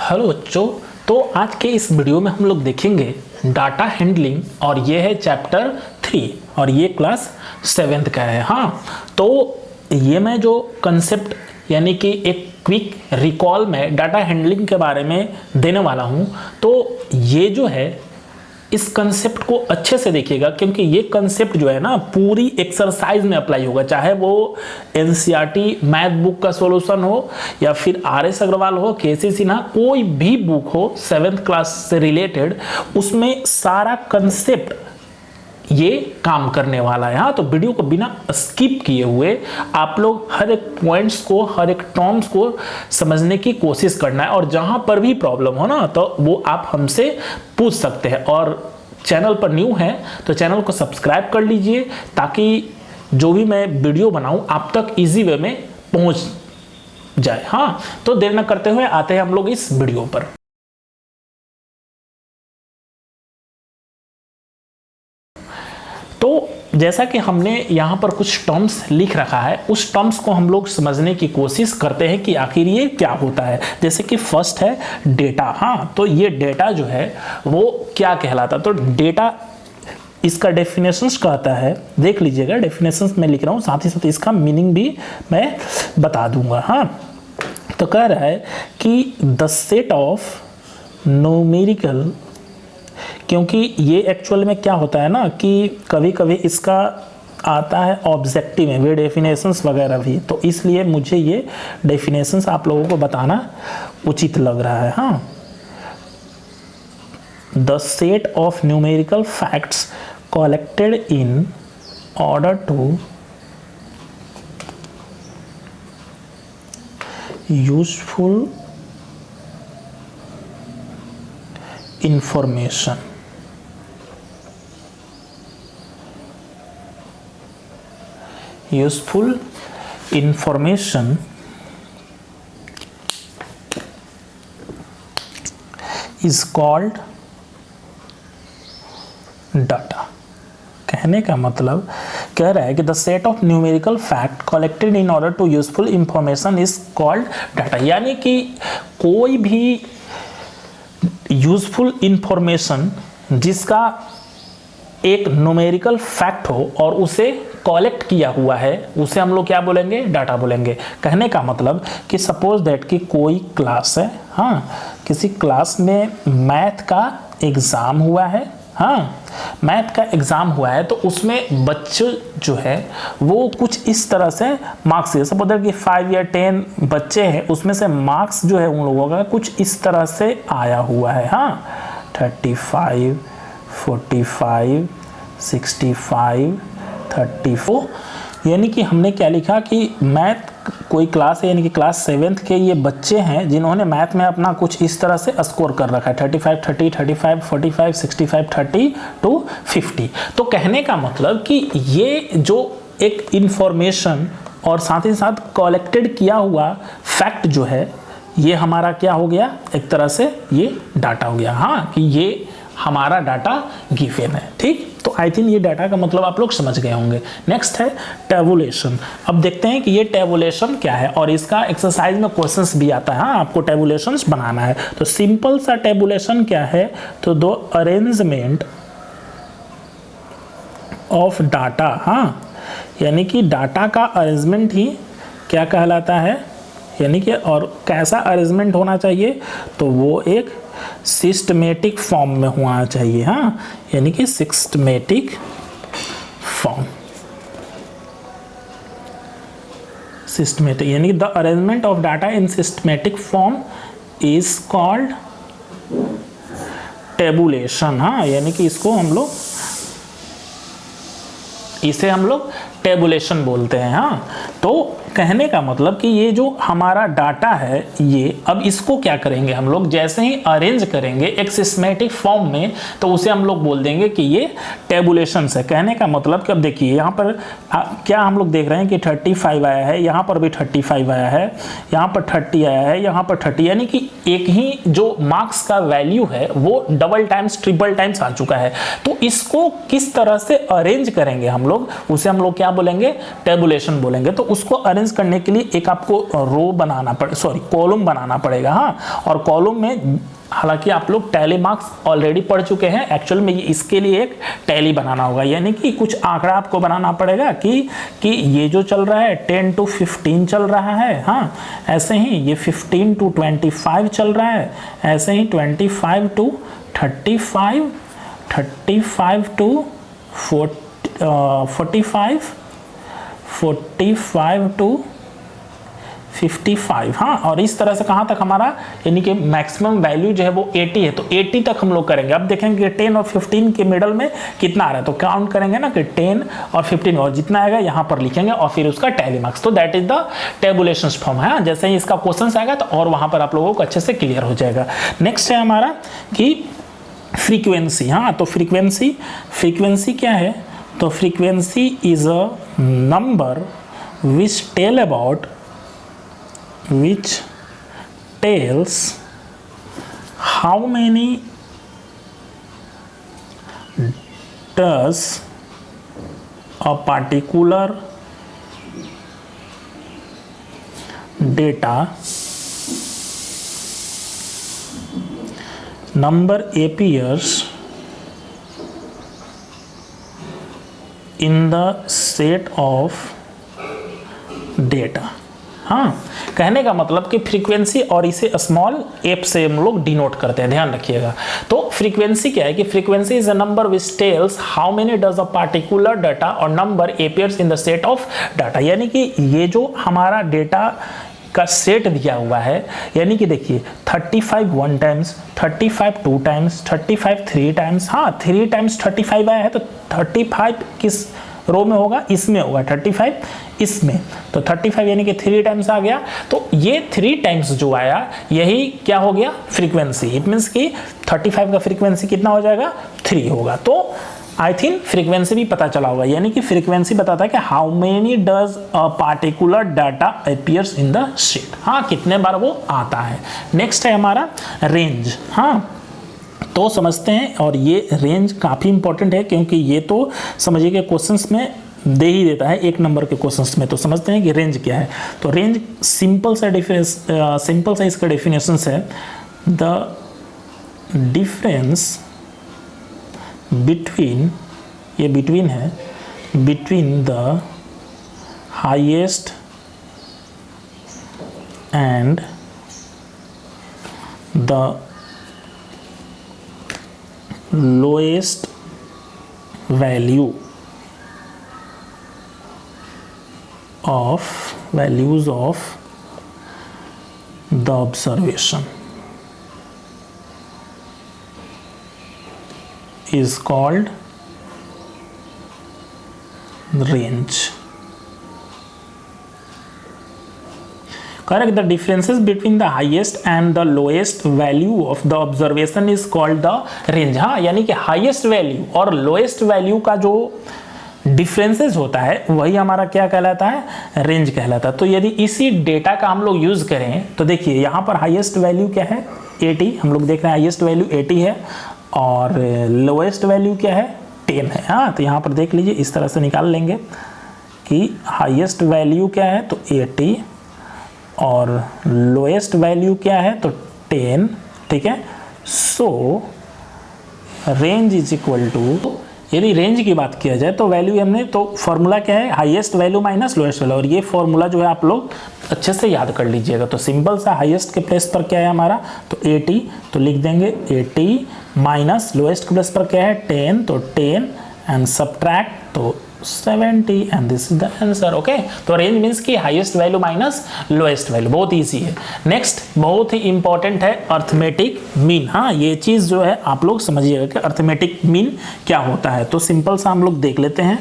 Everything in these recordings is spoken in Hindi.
हेलो बच्चों। तो आज के इस वीडियो में हम लोग देखेंगे डाटा हैंडलिंग और ये है चैप्टर 3 और ये क्लास 7th का है। हाँ, तो ये मैं जो कंसेप्ट यानी कि एक क्विक रिकॉल में डाटा हैंडलिंग के बारे में देने वाला हूँ। तो ये जो है इस कंसेप्ट को अच्छे से देखिएगा, क्योंकि ये कंसेप्ट जो है ना पूरी एक्सरसाइज में अप्लाई होगा, चाहे वो एनसीईआरटी मैथ बुक का सॉल्यूशन हो या फिर आर.एस. अग्रवाल हो, के.सी. सिन्हा, कोई भी बुक हो 7th क्लास से रिलेटेड, उसमें सारा कंसेप्ट ये काम करने वाला है। हाँ, तो वीडियो को बिना स्किप किए हुए आप लोग हर एक पॉइंट्स को, हर एक टर्म्स को समझने की कोशिश करना है, और जहां पर भी प्रॉब्लम हो ना तो वो आप हमसे पूछ सकते हैं। और चैनल पर न्यू है तो चैनल को सब्सक्राइब कर लीजिए, ताकि जो भी मैं वीडियो बनाऊं आप तक इजी वे में पहुंच जाए। हाँ, तो देर न करते हुए आते हैं हम लोग इस वीडियो पर। तो जैसा कि हमने यहाँ पर कुछ टर्म्स लिख रखा है, उस टर्म्स को हम लोग समझने की कोशिश करते हैं कि आखिर ये क्या होता है। जैसे कि फर्स्ट है डेटा। हाँ, तो ये डेटा जो है वो क्या कहलाता है। तो डेटा इसका डेफिनेशंस कहता है, देख लीजिएगा, डेफिनेशंस मैं लिख रहा हूँ, साथ ही साथ इसका मीनिंग भी मैं बता दूंगा। हाँ, तो कह रहा है कि द सेट ऑफ न्यूमेरिकल, क्योंकि ये एक्चुअल में क्या होता है ना कि कभी कभी इसका आता है ऑब्जेक्टिव में वे डेफिनेशंस वगैरह भी, तो इसलिए मुझे ये डेफिनेशंस आप लोगों को बताना उचित लग रहा है। हाँ, the set of numerical facts collected in order to useful information useful information is called data। कहने का मतलब कह रहा है कि the set of numerical fact collected in order to useful information is called data. यानी कि कोई भी यूजफुल इंफॉर्मेशन जिसका एक न्यूमेरिकल फैक्ट हो और उसे कलेक्ट किया हुआ है, उसे हम लोग क्या बोलेंगे, डाटा बोलेंगे। कहने का मतलब कि सपोज दैट कि कोई क्लास है। हाँ, किसी क्लास में मैथ का एग्जाम हुआ है। हाँ, मैथ का एग्जाम हुआ है, तो उसमें बच्चे जो है वो कुछ इस तरह से मार्क्स है, सपोज दैट कि 5 या 10 बच्चे हैं, उसमें से मार्क्स जो है उन लोगों का कुछ इस तरह से आया हुआ है। हाँ, 35, 45, 65, 34। यानी कि हमने क्या लिखा कि मैथ कोई क्लास है, यानी कि क्लास 7th के ये बच्चे हैं जिन्होंने मैथ में अपना कुछ इस तरह से स्कोर कर रखा है, 35, 30, 35, 45, 65, 30 to 50। तो कहने का मतलब कि ये जो एक इंफॉर्मेशन और साथ ही साथ कलेक्टेड किया हुआ फैक्ट जो है, ये हमारा क्या हो गया, एक तरह से ये डाटा हो गया। हाँ, कि ये हमारा डाटा गिवन है। ठीक, तो आई थिंक ये डाटा का मतलब आप लोग समझ गए होंगे। नेक्स्ट है टेबुलेशन। अब देखते हैं कि ये टेबुलेशन क्या है, और इसका एक्सरसाइज में क्वेश्चंस भी आता है। हाँ, आपको टेबुलेशंस बनाना है। तो सिंपल सा टेबुलेशन क्या है, तो दो अरेंजमेंट ऑफ डाटा। हाँ, यानी कि डाटा का अरेंजमेंट ही क्या कहलाता है, यानी कि और कैसा अरेंजमेंट होना चाहिए, तो वो एक सिस्टमेटिक फॉर्म में होना चाहिए। हाँ, यानी कि सिस्टमेटिक फॉर्म, सिस्टमेटिक, यानी the arrangement of data in systematic form is called tabulation. हाँ, यानी कि इसे हम लोग टेबुलेशन बोलते हैं। हाँ, तो कहने का मतलब कि ये जो हमारा डाटा है, ये अब इसको क्या करेंगे हम लोग, जैसे ही अरेंज करेंगे एक सिस्टमेटिक फॉर्म में, तो उसे हम लोग बोल देंगे कि ये टेबुलेशन है। कहने का मतलब कि अब देखिए यहाँ पर क्या हम लोग देख रहे हैं कि 35 आया है, यहाँ पर भी 35 आया है, यहाँ पर 30 आया है, यहाँ पर 30, यानी कि एक ही जो मार्क्स का वैल्यू है वो डबल टाइम्स ट्रिपल टाइम्स आ चुका है। तो इसको किस तरह से अरेंज करेंगे हम लोग, उसे हम लोग क्या बोलेंगे, टेबुलेशन बोलेंगे। तो उसको अरेंज करने के लिए एक आपको रो बनाना कॉलम बनाना पड़ेगा। हाँ, और कॉलम में हालांकि आप लोग टैली मार्क्स ऑलरेडी पढ़ चुके हैं, एक्चुअल में इसके लिए एक टैली बनाना होगा, यानी कि कुछ आंकड़ा आपको बनाना पड़ेगा कि ये जो चल रहा है 10 to 15 चल रहा है। हाँ, ऐसे ही ये 15 to 25 चल रहा है, ऐसे ही 25 to 35, 35 to 45, 45 to 55। हाँ, और इस तरह से कहाँ तक हमारा, यानी कि मैक्सिमम वैल्यू जो है वो 80 है, तो 80 तक हम लोग करेंगे। अब देखेंगे कि 10 और 15 के मिडल में कितना आ रहा है, तो काउंट करेंगे ना कि 10 और 15, और जितना आएगा यहाँ पर लिखेंगे और फिर उसका टैली मार्क्स। तो that is the tabulation form है। जैसे ही इसका क्वेश्चन आएगा तो और वहाँ पर आप लोगों को अच्छे से क्लियर हो जाएगा। नेक्स्ट है हमारा कि फ्रीक्वेंसी। हाँ, तो फ्रीक्वेंसी क्या है, तो frequency is a number which tells how many does a particular data number appears in the set of data। हाँ, कहने का मतलब कि फ्रीक्वेंसी, और इसे स्मॉल एफ से हम लोग डिनोट करते हैं, ध्यान रखिएगा। तो फ्रीक्वेंसी क्या है कि frequency is a number which tells how many does a particular data और number appears in the set of data, यानी कि ये जो हमारा डेटा का सेट दिया हुआ है, यानी कि देखिए 35 1 टाइम्स, 35 2 टाइम्स, 35 3 टाइम्स। हाँ, 3 टाइम्स 35 आया है, तो 35 किस रो में होगा, इसमें होगा, 35 इसमें, तो 35 यानी कि 3 टाइम्स आ गया। तो ये 3 टाइम्स जो आया यही क्या हो गया, फ्रीक्वेंसी। इट मीन्स कि 35 का फ्रीक्वेंसी कितना हो जाएगा, 3 होगा। तो आई थिंक फ्रीक्वेंसी भी पता चला होगा, यानी कि फ्रीक्वेंसी बताता है कि how many does a particular data appears in the set. हाँ, कितने बार वो आता है। नेक्स्ट है हमारा रेंज। हाँ, तो समझते हैं, और ये रेंज काफ़ी इंपॉर्टेंट है क्योंकि ये तो समझिए कि क्वेश्चंस में दे ही देता है 1 नंबर के क्वेश्चंस में। तो समझते हैं कि रेंज क्या है। तो रेंज सिंपल सा इसका डेफिनेशन है, द डिफरेंस बिटवीन, ये बिटवीन है, between the highest and the lowest value of values of the observation is called range। Correct, the differences between the highest and the lowest value of the observation is called the range। हाँ, यानी कि हाईएस्ट वैल्यू और लोएस्ट वैल्यू का जो डिफरेंसेस होता है वही हमारा क्या कहलाता है, रेंज कहलाता है। तो यदि इसी डेटा का हम लोग यूज करें तो देखिए यहाँ पर हाईएस्ट वैल्यू क्या है, 80, हम लोग देख रहे हैं हाईएस्ट वैल्यू 80 है, और लोएस्ट वैल्यू क्या है, 10 है। हाँ, तो यहाँ पर देख लीजिए, इस तरह से निकाल लेंगे कि हाईएस्ट वैल्यू क्या है, तो 80, और लोएस्ट वैल्यू क्या है, तो 10। ठीक है, so range is equal to, यदि रेंज की बात किया जाए तो वैल्यू हमने, तो फॉर्मूला क्या है, highest value minus lowest value, और ये फॉर्मूला जो है आप लोग अच्छे से याद कर लीजिएगा। तो सिंपल सा हाईएस्ट के प्लेस पर क्या है हमारा, तो 80, तो लिख देंगे 80 माइनस लोएस्ट के प्लेस पर क्या है, 10, तो 10 एंड सब्ट्रैक्ट, तो 70 and this is the answer. Okay, तो रेंज मींस की highest value minus lowest value, बहुत इजी है। नेक्स्ट बहुत ही इंपॉर्टेंट है अर्थमेटिक मीन। हाँ, ये चीज जो है आप लोग समझिएगा कि अर्थमेटिक मीन क्या होता है। तो सिंपल सा हम लोग देख लेते हैं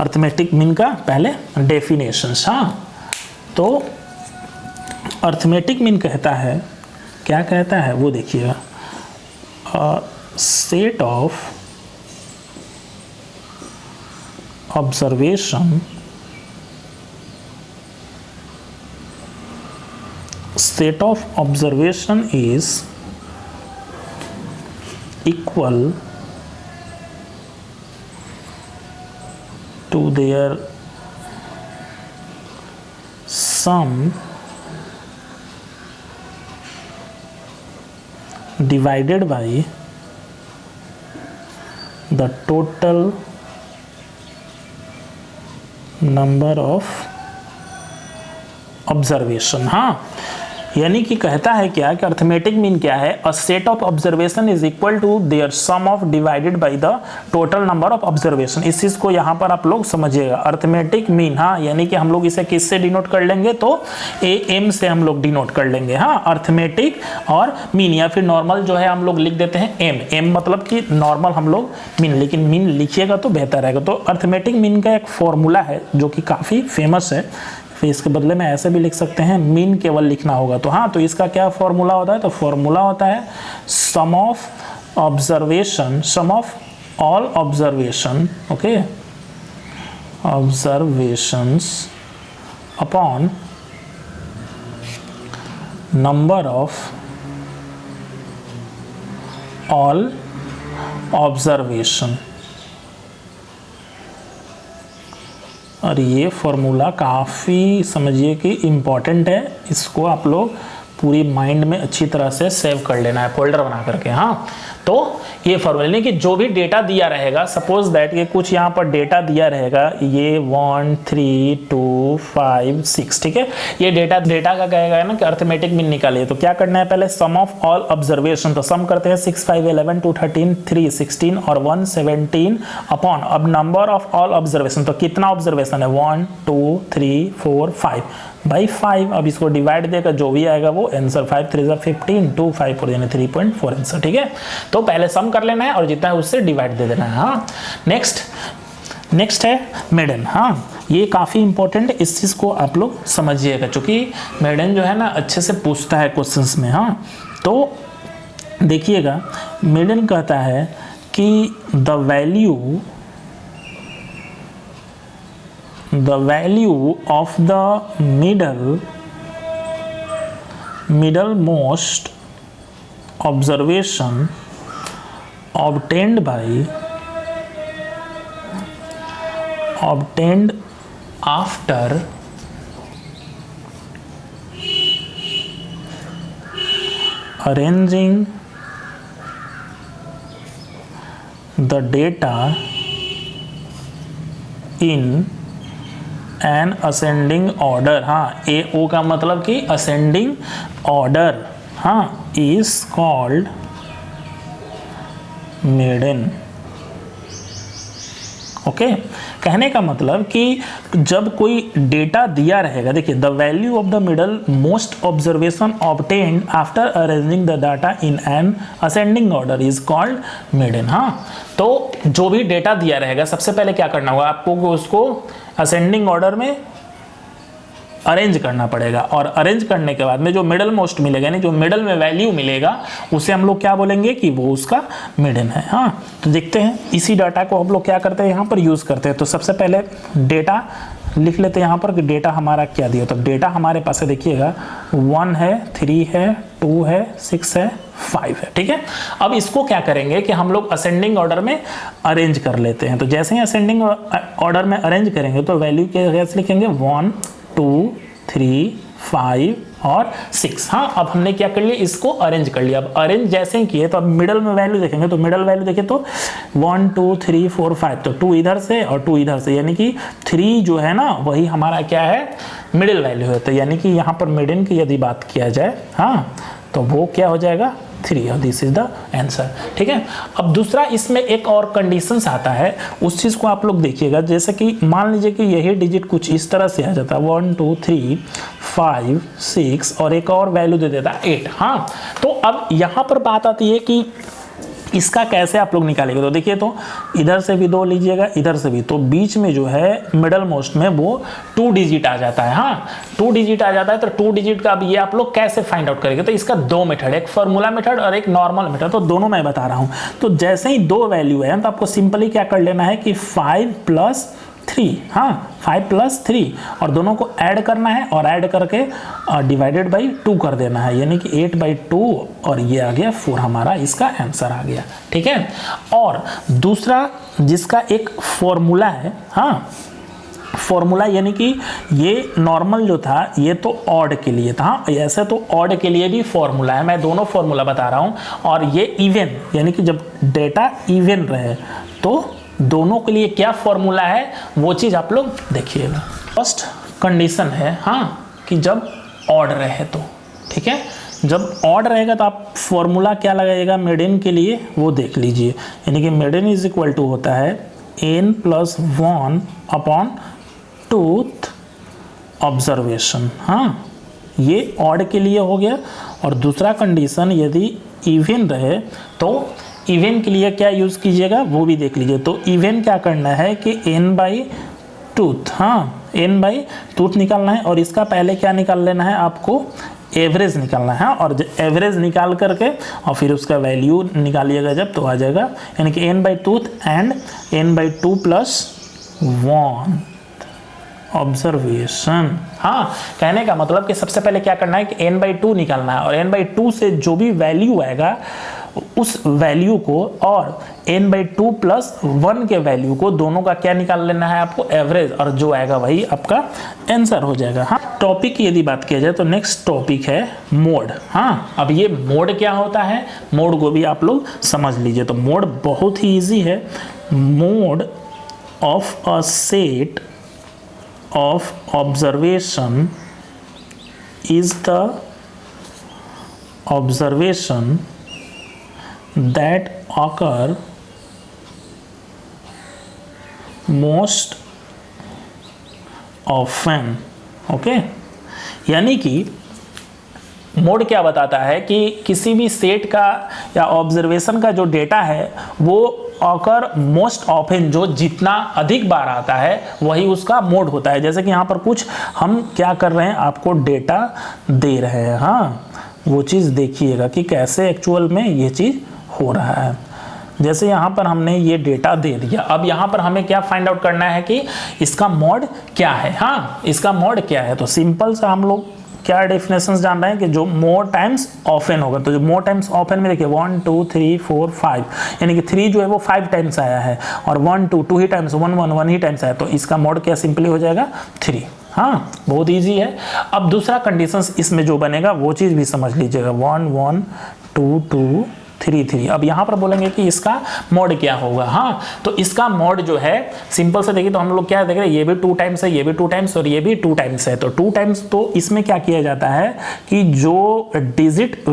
अर्थमेटिक मीन का पहले डेफिनेशन। हाँ, तो अर्थमेटिक मीन कहता है, क्या कहता है वो देखिएगा, set of observation is equal to their sum divided by the total number of observation। हाँ, यानी कि कहता है क्या कि अर्थमेटिक मीन क्या है, a set of observation is equal to their sum of divided by the total number of observation. इस चीज को यहाँ पर आप लोग समझिएगा, अर्थमेटिक मीन। हाँ, यानी कि हम लोग इसे किससे डिनोट कर लेंगे, तो AM से हम लोग डिनोट कर लेंगे। हाँ, अर्थमेटिक और मीन, या फिर नॉर्मल जो है हम लोग लिख देते हैं M मतलब कि नॉर्मल हम लोग मीन, लेकिन मीन लिखिएगा तो बेहतर रहेगा। तो अर्थमेटिक मीन का एक फॉर्मूला है जो कि काफ़ी फेमस है, फिर इसके बदले में ऐसे भी लिख सकते हैं, मीन केवल लिखना होगा। तो हाँ, तो इसका क्या फॉर्मूला होता है, तो फॉर्मूला होता है sum of observation, sum of all observation, okay, observations upon number of all observation. और ये फॉर्मूला काफ़ी समझिए कि इम्पॉर्टेंट है, इसको आप लोग पूरी माइंड में अच्छी तरह से सेव कर लेना है, फोल्डर बना करके। हाँ, तो ये फॉर्मूला यानी कि जो भी डेटा दिया रहेगा, सपोज दैट ये कुछ यहाँ पर डेटा दिया रहेगा, ये 1 3 2 5 6, ठीक है, ये डेटा का कहेगा ना कि अर्थमेटिक मीन निकालिए। तो क्या करना है, पहले सम ऑफ ऑल ऑब्जर्वेशन, तो सम करते हैं 6 5 11 2 13 3 16 और 1 17 अपॉन, अब नंबर ऑफ ऑल ऑब्जर्वेशन, तो कितना ऑब्जर्वेशन है, 1 2 3 4 5 बाई 5। अब इसको डिवाइड देकर जो भी आएगा वो आंसर, 5 3 15 2 5 4 यानी 3.4 आंसर, ठीक है। तो पहले सम कर लेना है और जितना है उससे डिवाइड दे देना है। हाँ, नेक्स्ट है मेडन। हाँ, ये काफ़ी इंपॉर्टेंट है, इस चीज़ को आप लोग समझिएगा, क्योंकि मेडन जो है ना अच्छे से पूछता है क्वेश्चंस में। हाँ, तो देखिएगा, मेडन कहता है कि the value of the middlemost observation obtained after arranging the data in N ascending order. हाँ, AO का मतलब कि असेंडिंग ऑर्डर। हाँ, इज कॉल्ड मेडन। ओके, कहने का मतलब कि जब कोई डेटा दिया रहेगा, देखिए, the value of the middle most observation obtained after arranging the data in an ascending order is called median. हाँ, तो जो भी डेटा दिया रहेगा, सबसे पहले क्या करना होगा आपको, उसको असेंडिंग ऑर्डर में अरेंज करना पड़ेगा, और अरेंज करने के बाद में जो मिडल मोस्ट मिलेगा, यानी जो मिडल में वैल्यू मिलेगा, उसे हम लोग क्या बोलेंगे कि वो उसका मेडन है। हाँ, तो देखते हैं इसी डाटा को हम लोग क्या करते हैं, यहाँ पर यूज़ करते हैं। तो सबसे पहले डेटा लिख लेते हैं यहाँ पर कि डेटा हमारा क्या दिया। तो डेटा हमारे पास है, देखिएगा, 1 है, 3 है, 2 है, 6 है, 5 है, ठीक है। अब इसको क्या करेंगे कि हम लोग असेंडिंग ऑर्डर में अरेंज कर लेते हैं। तो जैसे ही असेंडिंग ऑर्डर में अरेंज करेंगे तो वैल्यू कैसे लिखेंगे, 1 2 3 5 और 6। हाँ, अब हमने क्या कर लिया, इसको अरेंज कर लिया। अब अरेंज जैसे ही किए तो अब मिडल में वैल्यू देखेंगे, तो मिडल वैल्यू देखें तो 1 2 3 4 5, तो 2 इधर से और 2 इधर से, यानी कि 3 जो है ना वही हमारा क्या है, मिडिल वैल्यू है। तो यानी कि यहाँ पर मिडन की यदि बात किया जाए, हाँ, तो वो क्या हो जाएगा, 3, और दिस इज द आंसर, ठीक है। अब दूसरा इसमें एक और कंडीशंस आता है, उस चीज़ को आप लोग देखिएगा। जैसे कि मान लीजिए कि यही डिजिट कुछ इस तरह से आ जाता है, 1 2 3 5 6 और एक और वैल्यू दे देता है 8। हाँ, तो अब यहाँ पर बात आती है कि इसका कैसे आप लोग निकालेंगे। तो देखिए, तो इधर से भी 2 लीजिएगा, इधर से भी, तो बीच में जो है मिडल मोस्ट में वो 2 डिजिट आ जाता है। हाँ, 2 डिजिट आ जाता है, तो 2 डिजिट का अब ये आप लोग कैसे फाइंड आउट करेंगे। तो इसका 2 मेथड, एक फार्मूला मेथड और एक नॉर्मल मेथड, तो दोनों मैं बता रहा हूँ। तो जैसे ही 2 वैल्यू है तो आपको सिंपली क्या कर लेना है कि 5 + 3, हाँ, 5 + 3, और दोनों को ऐड करना है और ऐड करके डिवाइडेड बाई 2 कर देना है, यानी कि 8/2, और ये आ गया 4, हमारा इसका आंसर आ गया, ठीक है। और दूसरा जिसका एक फॉर्मूला है, हाँ, फॉर्मूला, यानी कि ये नॉर्मल जो था ये तो ऑड के लिए था, ऐसे तो ऑड के लिए भी फॉर्मूला है, मैं दोनों फॉर्मूला बता रहा हूँ। और ये इवन, यानी कि जब डेटा इवन रहे तो दोनों के लिए क्या फॉर्मूला है वो चीज़ आप लोग देखिएगा। फर्स्ट कंडीशन है हाँ कि जब ऑड रहे तो, ठीक है, जब ऑड रहेगा तो आप फॉर्मूला क्या लगाइएगा मीडियन के लिए वो देख लीजिए, यानी कि मीडियन इज इक्वल टू होता है n+1 अपॉन टूथ ऑब्जर्वेशन। हाँ, ये ऑड के लिए हो गया। और दूसरा कंडीशन यदि इवन रहे तो इवन के लिए क्या यूज़ कीजिएगा वो भी देख लीजिए। तो इवन क्या करना है कि n/टूथ, हाँ n/टूथ निकालना है, और इसका पहले क्या निकाल लेना है आपको, एवरेज निकालना है। और एवरेज निकाल करके और फिर उसका वैल्यू निकालिएगा जब तो आ जाएगा, यानी कि n/टूथ एंड n/2 + 1 ऑब्जर्वेशन। हाँ, कहने का मतलब कि सबसे पहले क्या करना है कि n/2 निकालना है, और n/2 से जो भी वैल्यू आएगा उस वैल्यू को और n/2 + 1 के वैल्यू को दोनों का क्या निकाल लेना है आपको, एवरेज, और जो आएगा वही आपका आंसर हो जाएगा। हाँ, टॉपिक की यदि बात किया जाए तो नेक्स्ट टॉपिक है मोड। हाँ, अब ये मोड क्या होता है, मोड को भी आप लोग समझ लीजिए। तो मोड बहुत ही इजी है। Mode of a set of observation is the observation that occur most often। Okay, यानी कि मोड क्या बताता है कि किसी भी सेट का या ऑब्जर्वेशन का जो डेटा है वो ऑकर मोस्ट ऑफन, जो जितना अधिक बार आता है वही उसका मोड होता है। जैसे कि यहाँ पर कुछ हम क्या कर रहे हैं, आपको डेटा दे रहे हैं, हाँ वो चीज़ देखिएगा कि कैसे एक्चुअल में ये चीज़ हो रहा है। जैसे यहाँ पर हमने ये डेटा दे दिया, अब यहाँ पर हमें क्या फाइंड आउट करना है कि इसका मोड क्या है। हाँ, इसका मोड क्या है, तो सिंपल सा हम लोग क्या डेफिनेशंस जान रहे हैं कि जो मोर टाइम्स ऑफन होगा, तो जो मोर टाइम्स ऑफन में देखिए 1 2 3 4 5, यानी कि 3 जो है वो 5 टाइम्स आया है, और 1 2 2 ही टाइम्स, 1 1 1 ही टाइम्स आया, तो इसका मोड क्या सिंपली हो जाएगा 3। हाँ, बहुत इजी है। अब दूसरा कंडीशंस इसमें जो बनेगा वो चीज़ भी समझ लीजिएगा, 1 1 2 2 3 3। अब यहाँ पर बोलेंगे कि इसका मोड क्या होगा। हाँ, तो इसका मोड जो है सिंपल से देखिए, तो हम लोग क्या देख रहे हैं, ये भी 2 टाइम्स है, ये भी 2 टाइम्स और ये भी 2 टाइम्स है। तो 2 टाइम्स, तो इसमें क्या किया जाता है कि जो डिजिट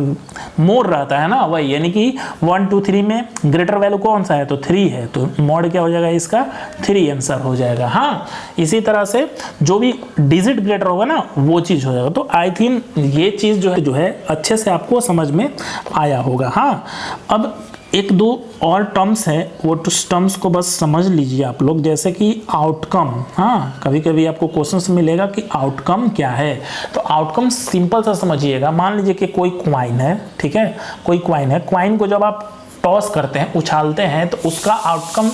मोर रहता है ना वही, यानी कि 1 2 3 में ग्रेटर वैल्यू कौन सा है, तो 3 है, तो मोड क्या हो जाएगा इसका 3 आंसर हो जाएगा। हाँ, इसी तरह से जो भी डिजिट ग्रेटर होगा ना वो चीज़ हो जाएगा। तो आई थिंक ये चीज़ जो है अच्छे से आपको समझ में आया होगा। हाँ, अब एक दो और टर्म्स है, वो टर्म्स को बस समझ लीजिए आप लोग, जैसे कि आउटकम। हाँ, कभी कभी आपको क्वेश्चंस मिलेगा कि आउटकम क्या है, तो आउटकम सिंपल सा समझिएगा। मान लीजिए कि कोई क्वाइन है, ठीक है, कोई क्वाइन है, क्वाइन को जब आप टॉस करते हैं, उछालते हैं, तो उसका आउटकम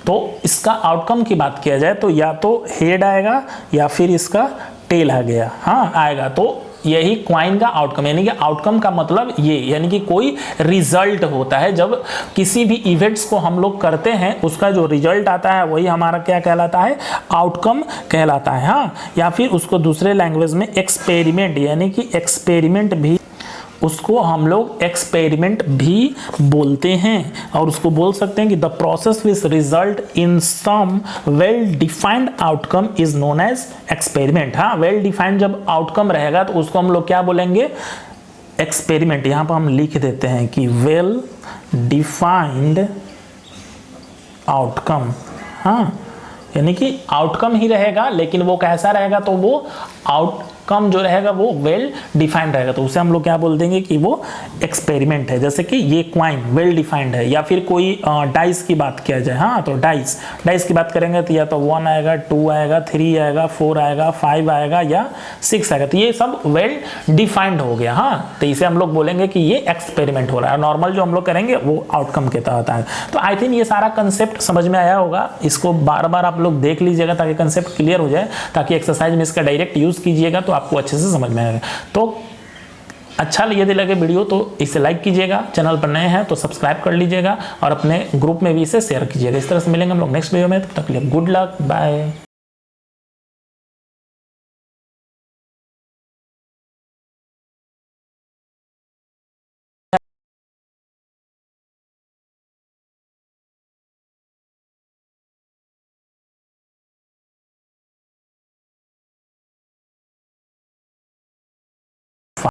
तो इसका आउटकम की बात किया जाए तो या तो हेड आएगा या फिर इसका टेल आ गया, हाँ आएगा, तो यही क्वाइन का आउटकम, यानी कि आउटकम का मतलब ये, यानी कि कोई रिजल्ट होता है। जब किसी भी इवेंट्स को हम लोग करते हैं उसका जो रिजल्ट आता है वही हमारा क्या कहलाता है, आउटकम कहलाता है। हाँ, या फिर उसको दूसरे लैंग्वेज में एक्सपेरिमेंट, यानी कि एक्सपेरिमेंट भी, उसको हम लोग एक्सपेरिमेंट भी बोलते हैं, और उसको बोल सकते हैं कि the process which result in some well defined outcome is known as experiment. हाँ, वेल डिफाइंड जब आउटकम रहेगा तो उसको हम लोग क्या बोलेंगे, एक्सपेरिमेंट। यहाँ पर हम लिख देते हैं कि वेल डिफाइंड आउटकम। हाँ, यानी कि आउटकम ही रहेगा, लेकिन वो कैसा रहेगा, तो वो आउटकम जो रहेगा वो वेल डिफाइंड रहेगा, तो उसे हम लोग क्या बोल देंगे कि वो एक्सपेरिमेंट है। जैसे कि ये क्वाइन वेल डिफाइंड है, या फिर कोई डाइस की बात किया जाए, हाँ तो डाइस की बात करेंगे तो या तो 1 आएगा, 2 आएगा, 3 आएगा, 4 आएगा, 5 आएगा या 6 आएगा, तो ये सब वेल डिफाइंड हो गया। हाँ, तो इसे हम लोग बोलेंगे कि ये एक्सपेरिमेंट हो रहा है। नॉर्मल जो हम लोग करेंगे वो आउटकम के तहत है। तो आई थिंक ये सारा कंसेप्ट समझ में आया होगा, इसको बार बार आप लोग देख लीजिएगा ताकि कंसेप्ट क्लियर हो जाए, ताकि एक्सरसाइज में इसका डायरेक्ट यूज कीजिएगा तो आपको अच्छे से समझ में आएगा। तो अच्छा यदि लगे वीडियो तो इसे लाइक कीजिएगा, चैनल पर नए हैं तो सब्सक्राइब कर लीजिएगा और अपने ग्रुप में भी इसे शेयर कीजिएगा। इस तरह से मिलेंगे हम लोग नेक्स्ट वीडियो में, तब तक के लिए गुड लक, बाय।